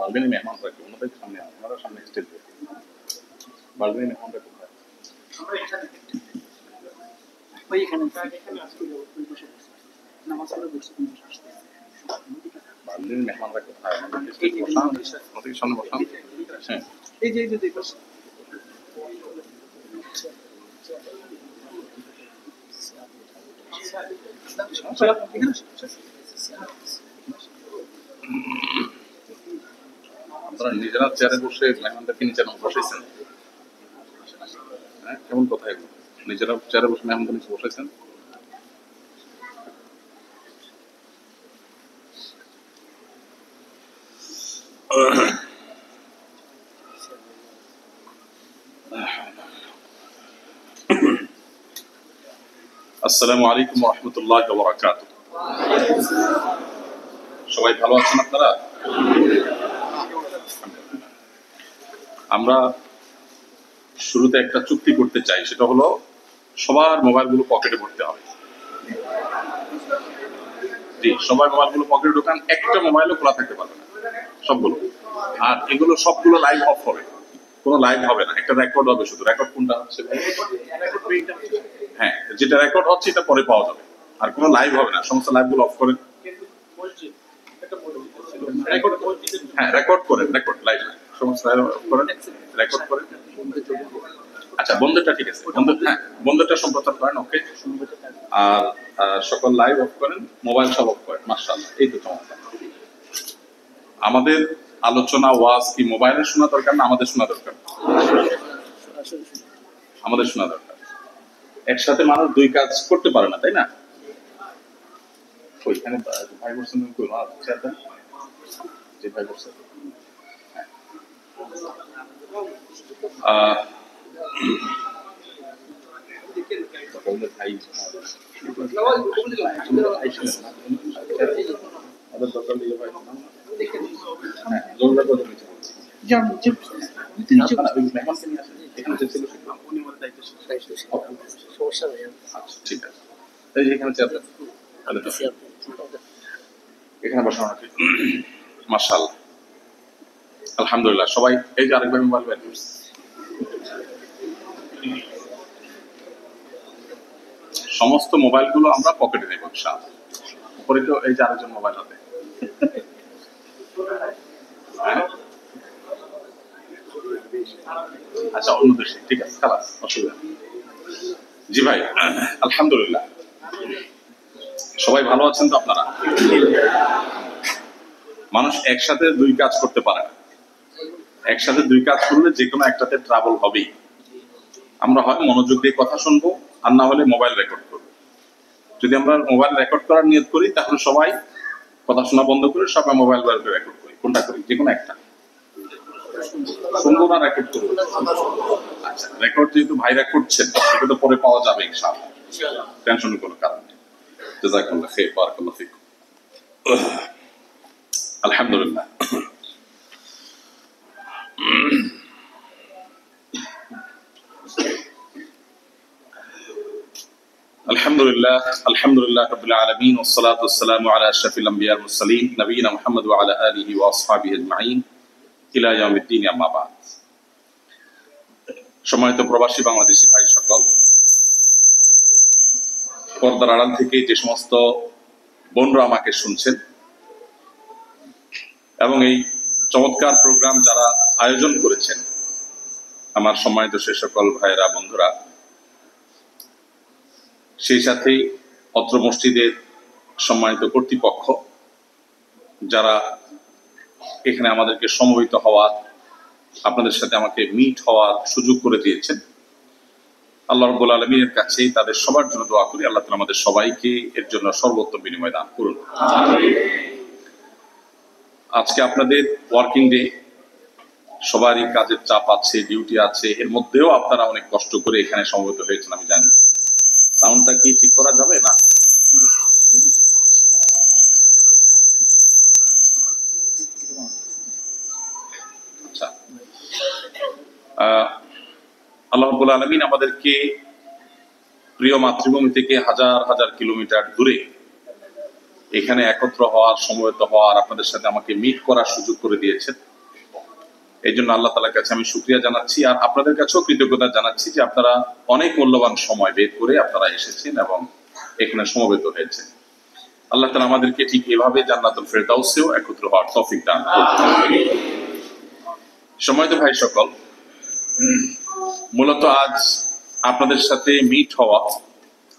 বালদিনী মেহমানরা কি ওনাদের সামনে ওনারা সামনে স্টেজ বালদিনী মেহমানরা কোথায়? বালদিনী মেহমানরা কোথায়? স্টেজ বসান, ওনাদের সামনে বসান। হ্যাঁ এই যে আপনারা নিজেরা চেয়ারে বসে মেহমানদেরকে নিচে বসাইছেন? হ্যাঁ, কেমন কথা এগুলো? নিজেরা চেয়ারে বসে মেহমানদের নিচে বসাইছেন? আসসালামু আলাইকুম ওয়া রাহমাতুল্লাহি ওয়া বারাকাতুহু। সবাই ভালো আছেন আপনারা? আমরা শুরুতে একটা চুক্তি করতে চাই, সেটা হলো সবার মোবাইলগুলো পকেটে ভরতে হবে। জি, সবাই মোবাইলগুলো পকেটে ঢোকান, একটা মোবাইলও খোলা থাকতে পারবে না, সবগুলো। আর এগুলো সবগুলো লাইভ অফ হবে, কোনো লাইভ হবে না, একটা রেকর্ড হবে শুধু। রেকর্ড কোনটা হচ্ছে? হ্যাঁ, যেটা রেকর্ড হচ্ছে এটা পরে পাওয়া যাবে, আর কোনো লাইভ হবে না। সমস্ত লাইভগুলো অফ করেন। হ্যাঁ, রেকর্ড করেন, রেকর্ড লাইভ সমস্ত করেন, রেকর্ড করেন। আচ্ছা, বন্ধুটা ঠিক আছে, হ্যাঁ বন্ধুটা সম্প্রচার করেন, ওকে। আর সকল লাইভ অফ করেন, মোবাইল সব অফ করেন। মাশাআল্লাহ, এই তো চমৎকার। আমাদের আলোচনা ওয়াজ কি মোবাইলে শোনা দরকার না আমাদের শোনা দরকার? আমাদের শোনা দরকার। একসাথে মানুষ দুই কাজ করতে পারে না, তাই না? ওইখানে ভাই বলছেন যে ভাই বলছেন ঠিক আছে, এখানে বসানো নাকি? মাশাআল্লাহ, আলহামদুলিল্লাহ। সবাই এই যে আরেকবার মোবাইল বের করছে, সমস্ত মোবাইলগুলো আমরা পকেটে নেব ইনশাআল্লাহ। উপরে তো এই যে আরেকজন মোবাইল হাতে। আচ্ছা, অন্য দেশে, ঠিক আছে, খালাস, অসুবিধা নেই। জি ভাই, আলহামদুলিল্লাহ। সবাই ভালো আছেন তো আপনারা? মানুষ একসাথে দুই কাজ করতে পারে না। একসাথে দুই কাজ করলে যে কোনো একটাতে ট্রাবল হবেই। আমরা হয় মনোযোগ দিয়ে কথা শুনবো, আর না হলে মোবাইল রেকর্ড করবো। যদি আমরা মোবাইল রেকর্ড করার নিয়ত করি, তাহলে সবাই কথা শোনা বন্ধ করে সবাই মোবাইল রেকর্ড করি। কোনটা করি? যে কোনো একটা শুনবো না রেকর্ড করবো? আচ্ছা, রেকর্ড যেহেতু ভাইরা করছেন, এটা তো পরে পাওয়া যাবে ইনশাআল্লাহ, টেনশনের কোনো কারণ নেই। জাযাকাল্লাহ খাইর, বারাকাল্লাহু ফিকুম। আলহামদুলিল্লাহ। আলহামদুলিল্লাহ, আলহামদুলিল্লাহ রাব্বিল আলামিন, ওয়াসসালাতু ওয়াসসালামু আলা আশরাফিল আমবিয়া ওয়াল মুরসালিন নবিয়িনা মুহাম্মদ ওয়া আলা আলিহি ওয়া আসহাবিহি আজমাইন ইলা ইয়াউমিদ্দিন, আম্মা বা'দ। সম্মানিত প্রবাসী বাংলাদেশী ভাই সকল, পর্দার আড়াল থেকে যে সমস্ত বোনরা আমাকে শুনছেন এবং এই চমৎকার প্রোগ্রাম যারা আয়োজন করেছেন, আমার সম্মানিত সে সকল ভাইয়েরা, বন্ধুরা, সেই সাথে অত্র মসজিদের সম্মানিত কর্তৃপক্ষ যারা এখানে আমাদেরকে সমবেত হওয়ার, আপনাদের সাথে আমাকে মিট হওয়ার সুযোগ করে দিয়েছেন, আল্লাহ রাব্বুল আলামিনের কাছে তাদের সবার জন্য দোয়া করি, আল্লাহ তাআলা আমাদের সবাইকে এর জন্য সর্বোত্তম বিনিময় দান করুন। আজকে আপনাদের ওয়ার্কিং ডে, সবারই কাজের চাপ আছে, ডিউটি আছে, এর মধ্যেও আপনারা অনেক কষ্ট করে এখানে সমবেত হয়েছেন আমি জানি। সাউন্ডটা কি ঠিক করা যাবে না? আচ্ছা, আল্লাহ রাব্বুল আলামিন আমাদেরকে প্রিয় মাতৃভূমি থেকে হাজার হাজার কিলোমিটার দূরে এখানে একত্র হওয়ার, সমবেত হওয়ার, আপনাদের সাথে আমাকে মিট করার সুযোগ করে দিয়েছেন। এই জন্য আল্লাহ তাআলার কাছে আমি শুকরিয়া জানাচ্ছি, আর আপনাদের কাছেও কৃতজ্ঞতা জানাচ্ছি যে আপনারা অনেক মূল্যবান সময় বের করে আপনারা এসেছেন এবং এখানে সমবেত হয়েছেন। আল্লাহ তাআলা আমাদেরকে ঠিক এভাবে জান্নাতুল ফেরদাউসেও একত্র হওয়ার তৌফিক দান করুন। সম্মানিত ভাই সকল, মূলত আজ আপনাদের সাথে মিট হওয়া,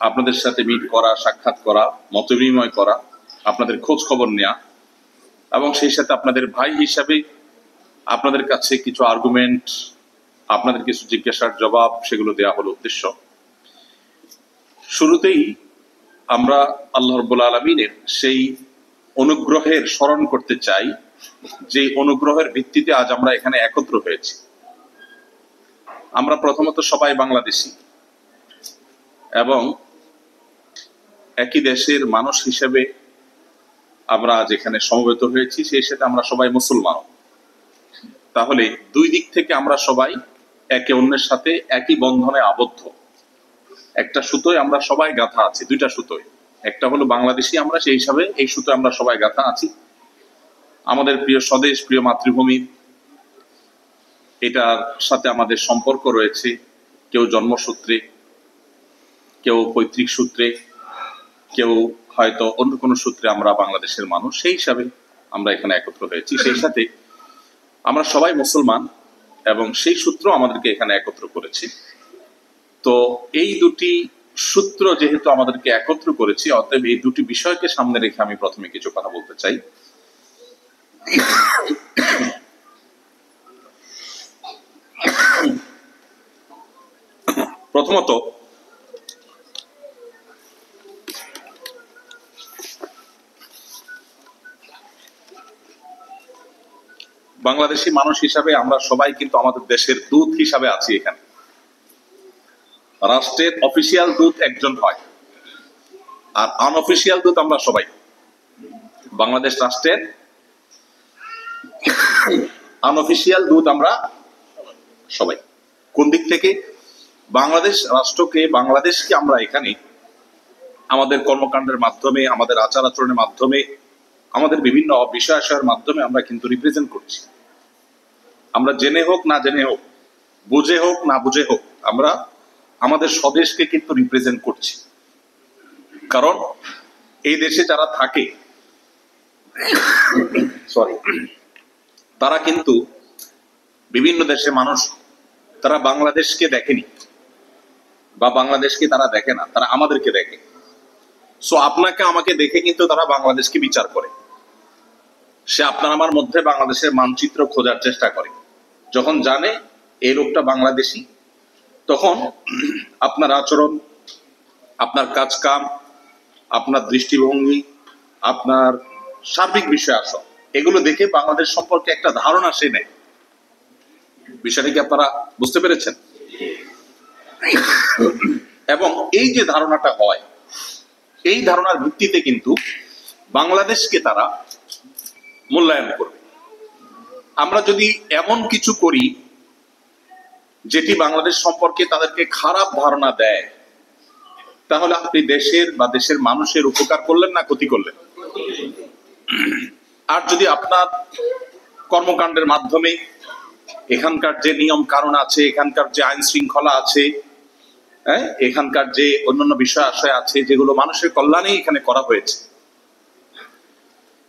আপনাদের সাথে মিট করা, সাক্ষাৎ করা, মতবিনিময় করা, আপনাদের খোঁজ খবর নেওয়া এবং সেই সাথে আপনাদের ভাই হিসাবে আপনাদের কাছে কিছু আর্গুমেন্ট, আপনাদের কিছু জিজ্ঞাসার জবাব, সেগুলো দেওয়া হলো উদ্দেশ্য। শুরুতেই আমরা আল্লাহ রাব্বুল আলামিনের সেই অনুগ্রহের স্মরণ করতে চাই যে অনুগ্রহের ভিত্তিতে আজ আমরা এখানে একত্র হয়েছি। আমরা প্রথমত সবাই বাংলাদেশী এবং একই দেশের মানুষ হিসেবে আমরা আজ এখানে সমবেত হয়েছি, সেই সাথে আমরা সবাই মুসলমান। তাহলে দুই দিক থেকে আমরা সবাই একে অন্যের সাথে একই বন্ধনে আবদ্ধ, একটা সুতোয় আমরা সবাই গাঁথা আছি, দুইটা সুতোয়, একটা হলো বাংলাদেশী আমরা, সেই হিসাবে এই সুতোয় আমরা সবাই গাঁথা আছি। আমাদের প্রিয় স্বদেশ, প্রিয় মাতৃভূমি, এটার সাথে আমাদের সম্পর্ক রয়েছে, কেউ জন্মসূত্রে, কেউ পৈতৃক সূত্রে, কেউ হয়তো অন্য কোনো সূত্রে আমরা বাংলাদেশের মানুষ, সেই হিসাবে আমরা এখানে একত্র হয়েছি। সেই সাথে আমরা সবাই মুসলমান এবং সেই সূত্র আমাদেরকে এখানে একত্র করেছে। তো এই দুটি সূত্র যেহেতু আমাদেরকে একত্র করেছি, অতএব এই দুটি বিষয়কে সামনে রেখে আমি প্রথমে কিছু কথা বলতে চাই। প্রথমত, বাংলাদেশি মানুষ হিসাবে আমরা সবাই কিন্তু আমাদের দেশের দূত হিসাবে আছি এখানে। রাষ্ট্রের অফিসিয়াল দূত একজন হয়, আর আনঅফিসিয়াল দূত আমরা সবাই। বাংলাদেশ রাষ্ট্রের আনঅফিসিয়াল দূত আমরা সবাই। কোন দিক থেকে? বাংলাদেশ রাষ্ট্রকে, বাংলাদেশকে আমরা এখানে আমাদের কর্মকাণ্ডের মাধ্যমে, আমাদের আচার আচরণের মাধ্যমে, আমাদের বিভিন্ন বিষয় আশয়ের মাধ্যমে আমরা কিন্তু রিপ্রেজেন্ট করছি। আমরা জেনে হোক না জেনে হোক, বুঝে হোক না বুঝে হোক, আমরা আমাদের স্বদেশকে কিন্তু রিপ্রেজেন্ট করছি। কারণ এই দেশে যারা থাকে তারা কিন্তু বিভিন্ন দেশের মানুষ, তারা বাংলাদেশকে দেখেনি বা বাংলাদেশকে তারা দেখে না, তারা আমাদেরকে দেখে। সো আপনাকে আমাকে দেখে কিন্তু তারা বাংলাদেশকে বিচার করে। সে আপনার আমার মধ্যে বাংলাদেশের মানচিত্র খোঁজার চেষ্টা করে। যখন জানে এই লোকটা বাংলাদেশী, তখন আপনার আচরণ, আপনার কাজ কাম, আপনার দৃষ্টিভঙ্গি, আপনার সার্বিক বিষয় আসো, এগুলো দেখে বাংলাদেশ সম্পর্কে একটা ধারণা সে নেয়। বিষয়টা কি আপনারা বুঝতে পেরেছেন? এবং এই যে ধারণাটা হয়, এই ধারণার ভিত্তিতে কিন্তু বাংলাদেশকে তারা মূল্যায়ন করবে। আমরা যদি এমন কিছু করি যেটি বাংলাদেশ সম্পর্কে তাদেরকে খারাপ ধারণা দেয়, তাহলে আপনি দেশের বা দেশের মানুষের উপকার করলেন না ক্ষতি করলেন? আর যদি আপনার কর্মকাণ্ডের মাধ্যমে এখানকার যে নিয়ম কানুন আছে, এখানকার যে আইন শৃঙ্খলা আছে, এখানকার যে অন্যান্য বিষয় আশয় আছে, যেগুলো মানুষের কল্যাণে এখানে করা হয়েছে,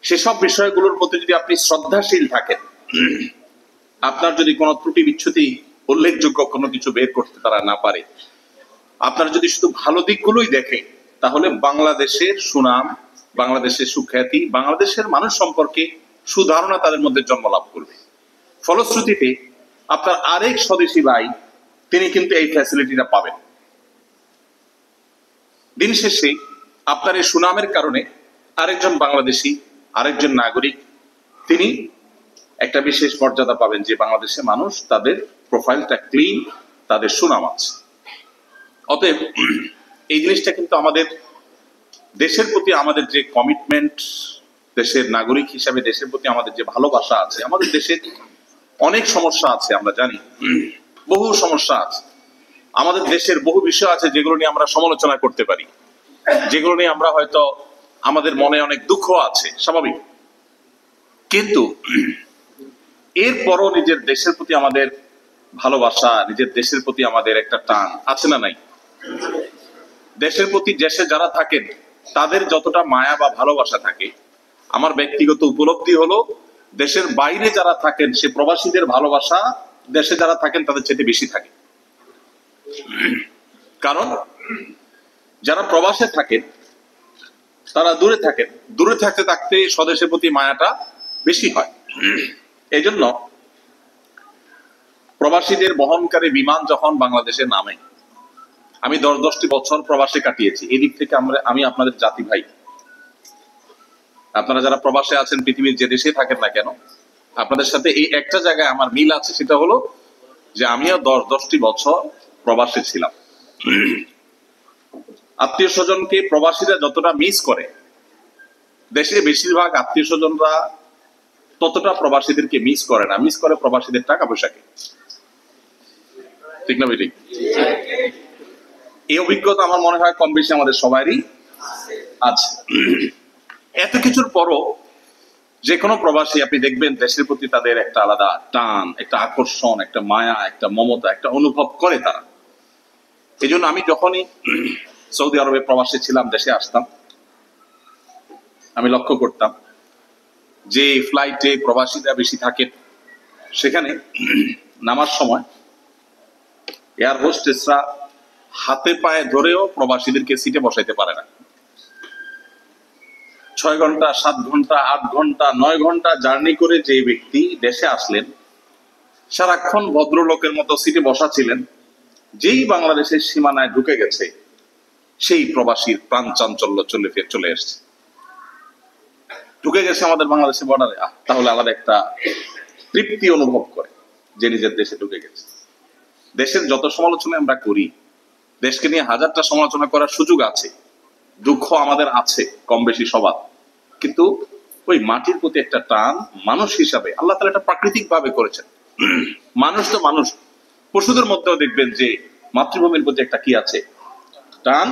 সেসব বিষয়গুলোর প্রতি যদি আপনি শ্রদ্ধাশীল থাকেন, আপনার যদি কোনো ত্রুটি বিচ্ছুতি, উল্লেখযোগ্য কোনো কিছু বের করতে তারা না পারে, আপনার যদি শুধু ভালো দিকগুলোই দেখে, তাহলে বাংলাদেশের সুনাম, বাংলাদেশের সুখ্যাতি, বাংলাদেশের মানুষ সম্পর্কে সুধারণা তাদের মধ্যে জন্ম লাভ করবে। ফলশ্রুতিতে আপনার আরেক স্বদেশী ভাই, তিনি কিন্তু এই ফ্যাসিলিটিটা পাবেন। দিন শেষে আপনার এই সুনামের কারণে আরেকজন বাংলাদেশী, আরেকজন নাগরিক, তিনি একটা বিশেষ মর্যাদা পাবেন যে বাংলাদেশের মানুষ, তাদের প্রোফাইলটা ক্লিন, তাদের সুনাম আছে। অতএব এই জিনিসটা কিন্তু আমাদের দেশের প্রতি আমাদের যে কমিটমেন্ট, দেশের নাগরিক হিসাবে দেশের প্রতি আমাদের যে ভালোবাসা আছে, আমাদের দেশে অনেক সমস্যা আছে, আমরা জানি বহু সমস্যা আছে। আমাদের দেশের বহু বিষয় আছে যেগুলো নিয়ে আমরা সমালোচনা করতে পারি, যেগুলো নিয়ে আমরা হয়তো আমাদের মনে অনেক দুঃখ আছে, স্বাভাবিক। কিন্তু এরপরও নিজের দেশের প্রতি আমাদের ভালোবাসা, নিজের দেশের প্রতি আমাদের একটা টান আছে না নাই? দেশের প্রতি দেশে যারা থাকেন তাদের যতটা মায়া বা ভালোবাসা থাকে, আমার ব্যক্তিগত উপলব্ধি হলো দেশের বাইরে যারা থাকেন সে প্রবাসীদের ভালোবাসা দেশে যারা থাকেন তাদের চেয়ে বেশি থাকে। কারণ যারা প্রবাসে থাকেন তারা দূরে থাকেন, দূরে থাকতে থাকতে স্বদেশের প্রতি মায়াটা বেশি হয়। এই জন্য প্রবাসীদের বহনকারী বিমান যখন বাংলাদেশে নামে, আমি 10-10টি বছর প্রবাসে কাটিয়েছি, এদিক থেকে আমি আপনাদের জাতি ভাই। আপনারা যারা প্রবাসে আছেন পৃথিবীর যে দেশে থাকেন না কেন, আপনাদের সাথে এই একটা জায়গায় আমার মিল আছে, সেটা হলো যে আমিও 10-10টি বছর প্রবাসে ছিলাম। আত্মীয় স্বজনকে প্রবাসীরা যতটা মিস করে, দেশে বেশিরভাগ আত্মীয় স্বজনরা ততটা প্রবাসীদেরকে মিস করে না, মিস করে প্রবাসীদের টাকা পয়সাকে। ঠিক না বেটি? এই অভিজ্ঞতা আমার মনে হয় কম বেশি আমাদের সবারই আছে। এত কিছুর পরও যে কোনো প্রবাসী আপনি দেখবেন দেশের প্রতি তাদের একটা আলাদা টান, একটা আকর্ষণ, একটা মায়া, একটা মমতা, একটা অনুভব করে তারা। এই জন্য আমি যখনই সৌদি আরবে প্রবাসী ছিলাম, দেশে আসতাম, আমি লক্ষ্য করতাম যে ফ্লাইটে প্রবাসীরা বেশি থাকে, সেখানে নামার সময় এয়ার হোস্টেসরা হাতে পায়ে ধরেও প্রবাসীদেরকে সিটে বসাইতে পারে না। 6 ঘন্টা, 7 ঘন্টা, 8 ঘন্টা, 9 ঘন্টা জার্নি করে যে ব্যক্তি দেশে আসলেন, সারাক্ষণ ভদ্রলোকের মতো সিটে বসা ছিলেন, যেই বাংলাদেশের সীমানায় ঢুকে গেছে সেই প্রবাসীর প্রাণ চাঞ্চল্য চলে এসছে। ঢুকে গেছে আমাদের বাংলাদেশের বর্ডারে, তাহলে আলাদা একটা তৃপ্তি অনুভব করে যে নিজের দেশে ঢুকে গেছে। দেশের যত সমালোচনা আমরা করি, দেশকে নিয়ে হাজারটা সমালোচনা করার সুযোগ আছে, দুঃখ আমাদের আছে কম বেশি সবার, কিন্তু ওই মাটির প্রতি একটা টান মানুষ হিসাবে আল্লাহ তাআলা এটা প্রাকৃতিক ভাবে করেছেন। মানুষ তো মানুষ, পশুদের মধ্যেও দেখবেন যে মাতৃভূমির প্রতি একটা কি আছে, টান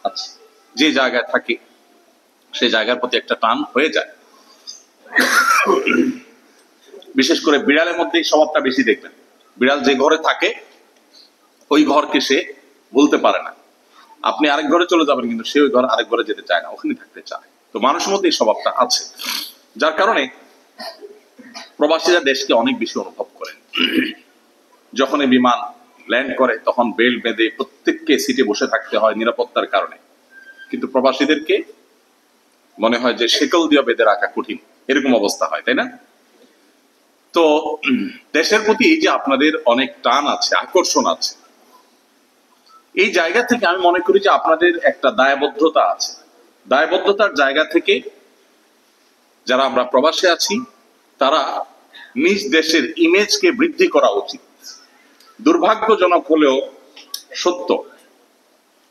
আছে। যে জায়গায় থাকে সেই জায়গার প্রতি একটা টান হয়ে যায়। বিশেষ করে বিড়ালের মধ্যে এই স্বভাবটা বেশি দেখবেন। বিড়াল যে ঘরে থাকে ওই ঘরকে সে ভুলতে পারে না। আপনি আরেক ঘরে চলে যাবেন কিন্তু সে ওই ঘর আরেক ঘরে যেতে চায় না, ওখানে থাকতে চায়। তো মানুষের মধ্যে এই স্বভাবটা আছে, যার কারণে প্রবাসীরা দেশকে অনেক বেশি অনুভব করে। যখন এই বিমান ল্যান্ড করে তখন বেল্ট বেঁধে প্রত্যেককে সিটে বসে থাকতে হয় নিরাপত্তার কারণে, কিন্তু প্রবাসীদেরকে মনে হয় যে শেকল দিয়ে বেঁধে রাখা কঠিন, এরকম অবস্থা হয়, তাই না? তো দেশের প্রতি এই যে আপনাদের অনেক টান আছে, আকর্ষণ আছে, এই জায়গা থেকে আমি মনে করি যে আপনাদের একটা দায়বদ্ধতা আছে। দায়বদ্ধতার জায়গা থেকে যারা আমরা প্রবাসে আছি তারা নিজ দেশের ইমেজকে বৃদ্ধি করা উচিত। দুর্ভাগ্যজনক হলেও সত্য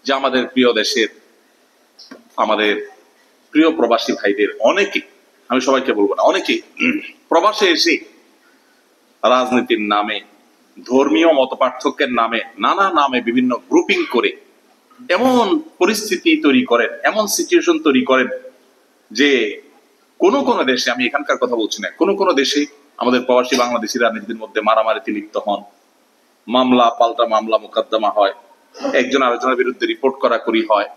যে আমাদের প্রিয় দেশের, আমাদের প্রিয় প্রবাসী ভাইদের অনেকে, আমি সবাইকে বলবো না, অনেকে প্রবাসে এসে রাজনীতির নামে, ধর্মীয় মতপার্থক্যের নামে, নানা নামে বিভিন্ন গ্রুপিং করে এমন পরিস্থিতি তৈরি করেন, এমন সিচুয়েশন তৈরি করেন যে কোনো কোনো দেশে, আমি এখানকার কথা বলছি না, কোনো কোনো দেশে আমাদের প্রবাসী বাংলাদেশিরা নিজেদের মধ্যে মারামারিতে লিপ্ত হন, মামলা পাল্টা মামলা মোকদ্দমা হয়, একজন আরেকজনের বিরুদ্ধে রিপোর্ট করাকরি হয়।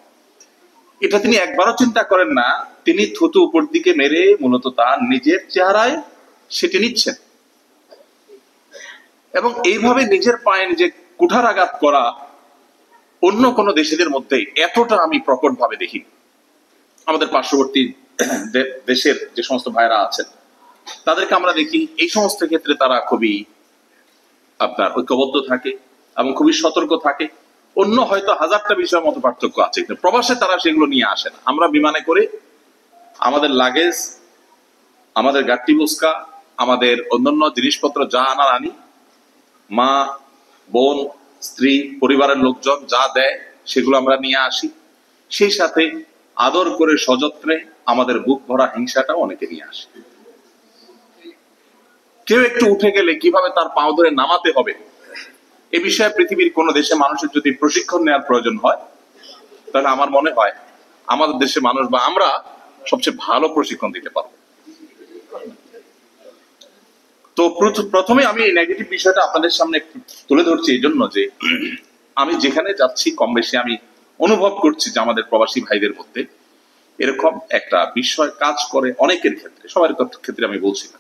এটা তিনি একবারও চিন্তা করেন না, তিনি থুতু উপর দিকে মেরে মূলত তার নিজের চেহারায় সেটি নিচ্ছেন। এবং এইভাবে নিজের পায়ে নিজে কুঠারাঘাত করা অন্য কোনো দেশিদের মধ্যে এতটা আমি প্রকট ভাবে দেখি। আমাদের পার্শ্ববর্তী দেশের যে সমস্ত ভাইরা আছেন তাদেরকে আমরা দেখি এই সমস্ত ক্ষেত্রে তারা খুবই আপনার ঐক্যবদ্ধ থাকে এবং খুবই সতর্ক থাকে। অন্য হয়তো হাজারটা বিষয়ের মতো পার্থক্য আছে, কিন্তু প্রবাসে তারা সেগুলো নিয়ে আসে না। আমরা বিমানে করে আমাদের লাগেজ, আমাদের গাট্টি বুস্কা, আমাদের অন্যান্য জিনিসপত্র যা আনার আনি, মা, বোন, স্ত্রী, পরিবারের লোকজন যা দেয় সেগুলো আমরা নিয়ে আসি। সেই সাথে আদর করে সযত্নে আমাদের বুক ভরা হিংসাটাও অনেকে নিয়ে আসে। কেউ একটু উঠে গেলে কিভাবে তার পাও ধরে নামাতে হবে এ বিষয়ে পৃথিবীর কোন দেশে মানুষের যদি প্রশিক্ষণ নেওয়ার প্রয়োজন হয়, তাহলে আমার মনে হয় আমাদের দেশে মানুষ বা আমরা সবচেয়ে ভালো প্রশিক্ষণ দিতে পারবো। তো প্রথমে আমি এই নেগেটিভ বিষয়টা আপনাদের সামনে তুলে ধরছি এই জন্য যে আমি যেখানে যাচ্ছি কম বেশি আমি অনুভব করছি যে আমাদের প্রবাসী ভাইদের মধ্যে এরকম একটা বিষয় কাজ করে অনেকের ক্ষেত্রে, সবার ক্ষেত্রে আমি বলছি না।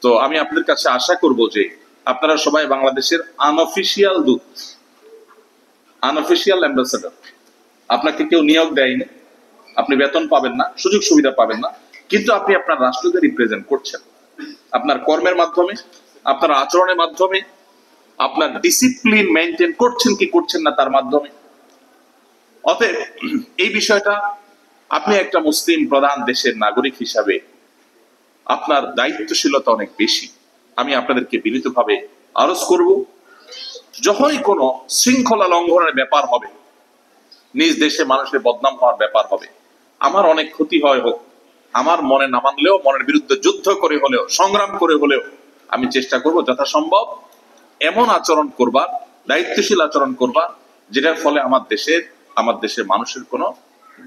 তো আমি আপনাদের কাছে আশা করব যে আপনারা সবাই বাংলাদেশের আনঅফিসিয়াল দূত, আনঅফিসিয়াল অ্যাম্বাসেডর। আপনাকে কেউ নিয়োগ দেয়নি, আপনি বেতন পাবেন না, সুযোগ সুবিধা পাবেন না, কিন্তু আপনি আপনার রাষ্ট্রকে রিপ্রেজেন্ট করছেন আপনার কর্মের মাধ্যমে, আপনার আচরণের মাধ্যমে, আপনার ডিসিপ্লিন মেনটেন করছেন কি করছেন না তার মাধ্যমে। অতএব এই বিষয়টা আপনি একটা মুসলিম প্রধান দেশের নাগরিক হিসাবে আপনার দায়িত্বশীলতা অনেক বেশি। আমি আপনাদেরকে বিনীতভাবে আরজ করব, যখনই কোনো শৃঙ্খলা লঙ্ঘনের ব্যাপার হবে, নিজ দেশে মানুষের বদনাম হওয়ার ব্যাপার হবে, আমার অনেক ক্ষতি হয় হোক, আমার মনে না মানলেও মনের বিরুদ্ধে যুদ্ধ করে হলেও, সংগ্রাম করে হলেও আমি চেষ্টা করব যথাসম্ভব এমন আচরণ করবার, দায়িত্বশীল আচরণ করবার যেটার ফলে আমার দেশের মানুষের কোনো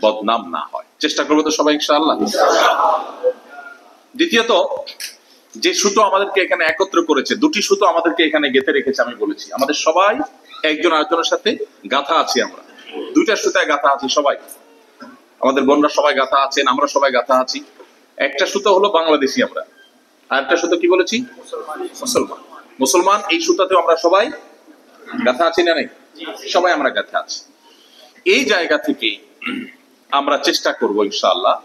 বদনাম না হয়। চেষ্টা করবো তো সবাই ইনশাআল্লাহ। দ্বিতীয়ত, যে সুতো আমাদেরকে এখানে একত্র করেছে, দুটি সুতো আমাদেরকে এখানে গেঁথে রেখেছে, আমি বলেছি আমাদের সবাই একজন আরেকজনের সাথে গাঁথা আছি, আমরা দুইটা সুতায় গাঁথা আছি সবাই, আমাদের বোনরা সবাই গাঁথা আছেন, আমরা সবাই গাঁথা আছি। একটা সুতো হলো বাংলাদেশি আমরা, আর একটা সুতো কি বলেছি? মুসলমান। এই সুতাতেও আমরা সবাই গাঁথা আছি না নেই? সবাই আমরা গাঁথা আছি। এই জায়গা থেকে আমরা চেষ্টা করবো ইনশাআল্লাহ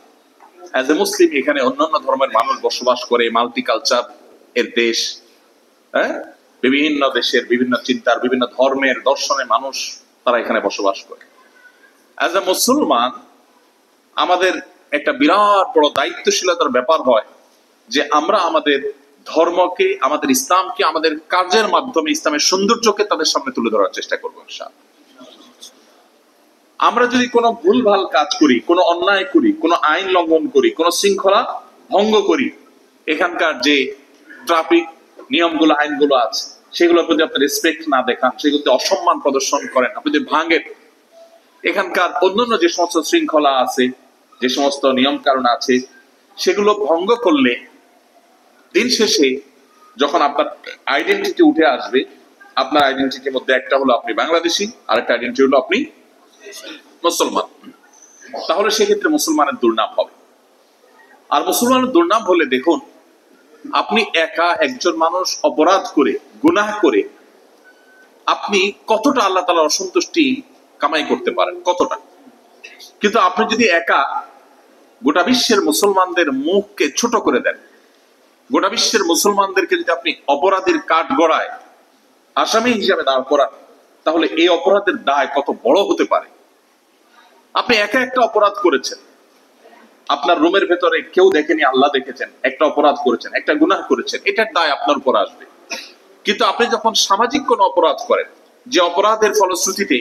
অ্যাজ এ মুসলিম, এখানে অন্যান্য ধর্মের মানুষ বসবাস করে, মাল্টিকালচার এর দেশ, হ্যাঁ, বিভিন্ন দেশের বিভিন্ন চিন্তার, বিভিন্ন ধর্মের, দর্শনের মানুষ তারা এখানে বসবাস করে। অ্যাজ এ মুসলমান আমাদের একটা বিরাট বড় দায়িত্বশীলতার ব্যাপার হয় যে আমরা আমাদের ধর্মকে, আমাদের ইসলামকে, আমাদের কাজের মাধ্যমে ইসলামের সৌন্দর্যকে তাদের সামনে তুলে ধরার চেষ্টা করবো ইনশাআল্লাহ। আমরা যদি কোনো ভুলভাল কাজ করি, কোনো অন্যায় করি, কোনো আইন লঙ্ঘন করি, কোনো শৃঙ্খলা ভঙ্গ করি, এখানকার যে ট্রাফিক নিয়মগুলো, আইনগুলো আছে, সেগুলোর প্রতি আপনি রেসপেক্ট না দেখান, সেগুলোতে অসম্মান প্রদর্শন করেন, আপনি যদি ভাঙেন, এখানকার অন্যান্য যে সমস্ত শৃঙ্খলা আছে, যে সমস্ত নিয়ম কারণ আছে, সেগুলো ভঙ্গ করলে দিন শেষে যখন আপনার আইডেন্টিটি উঠে আসবে, আপনার আইডেন্টিটির মধ্যে একটা হলো আপনি বাংলাদেশি, আরেকটা আইডেন্টিটি হলো আপনি মুসলমান। তাহলে সেক্ষেত্রে মুসলমানের দুর্নাম হবে। আর মুসলমানের দুর্নাম হলে দেখুন, আপনি একা একজন মানুষ অপরাধ করে, গুনাহ করে আপনি কতটা আল্লাহ তাআলার অসন্তুষ্টি কামাই করতে পারেন, কতটা। কিন্তু আপনি যদি একা গোটা বিশ্বের মুসলমানদের মুখকে ছোট করে দেন, গোটা বিশ্বের মুসলমানদেরকে যদি আপনি অপরাধীর কাঠ গড়ায় আসামি হিসাবে দাঁড় করান, তাহলে এই অপরাধের দায় কত বড় হতে পারে। আপনি একা একটা অপরাধ করেছেন, আপনার রুমের ভেতরে কেউ দেখেনি, আল্লাহ দেখেছেন, একটা অপরাধ করেছেন, একটা গুনাহ করেছেন, এটার দায় আপনার উপর আসবে। কিন্তু আপনি যখন সামাজিক কোনো অপরাধ করেন, যে অপরাধের ফলশ্রুতিতে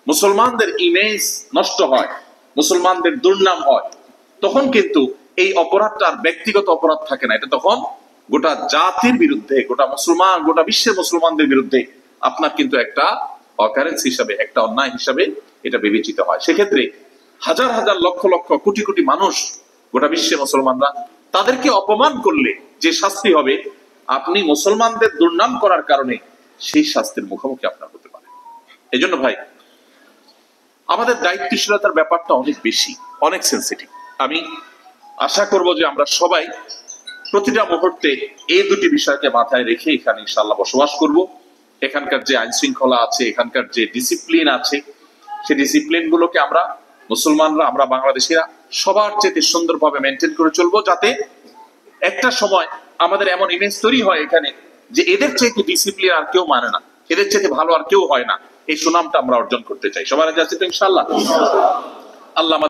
মুসলমানদের ইমেজ নষ্ট হয়, মুসলমানদের দুর্নাম হয়, তখন কিন্তু এই অপরাধটা আর ব্যক্তিগত অপরাধ থাকে না, এটা তখন গোটা জাতির বিরুদ্ধে, গোটা বিশ্বের মুসলমানদের বিরুদ্ধে আপনার কিন্তু একটা অকারেন্স হিসাবে, একটা অন্যায় হিসাবে এটা বিবেচিত হয়। সেক্ষেত্রে হাজার হাজার লক্ষ লক্ষ কোটি কোটি মানুষ, গোটা বিশ্বের মুসলমানরা, তাদেরকে অপমান করলে যে শাস্তি হবে, আপনি মুসলমানদের দুর্নাম করার কারণে সেই শাস্তির মুখোমুখি আপনার হতে পারে। এই জন্য ভাই, আমাদের দায়িত্বশীলতার ব্যাপারটা অনেক বেশি, অনেক সেন্সিটিভ। আমি আশা করব যে আমরা সবাই প্রতিটা মুহূর্তে এই দুটি বিষয়কে মাথায় রেখে এখানে ইনশাআল্লাহ বসবাস করব। এখানকার যে আইন শৃঙ্খলা আছে, এখানকার যে ডিসিপ্লিন আছে, সেই ডিসিপ্লিন গুলোকে আমরা মুসলমানরা, আমরা বাংলাদেশিরা সবার চেয়ে সুন্দরভাবে মেনটেন করে চলবো, যাতে একটা সময় আমাদের এমন ইমেজ তৈরি হয় এখানে যে এদের চাইতে ডিসিপ্লিন আর কেউ মানে না, এদের চাইতে ভালো আর কেউ হয় না। এই সুনামটা আমরা অর্জন করতে চাই। সবার কাছে তো ইনশাআল্লাহ। আল্লাহ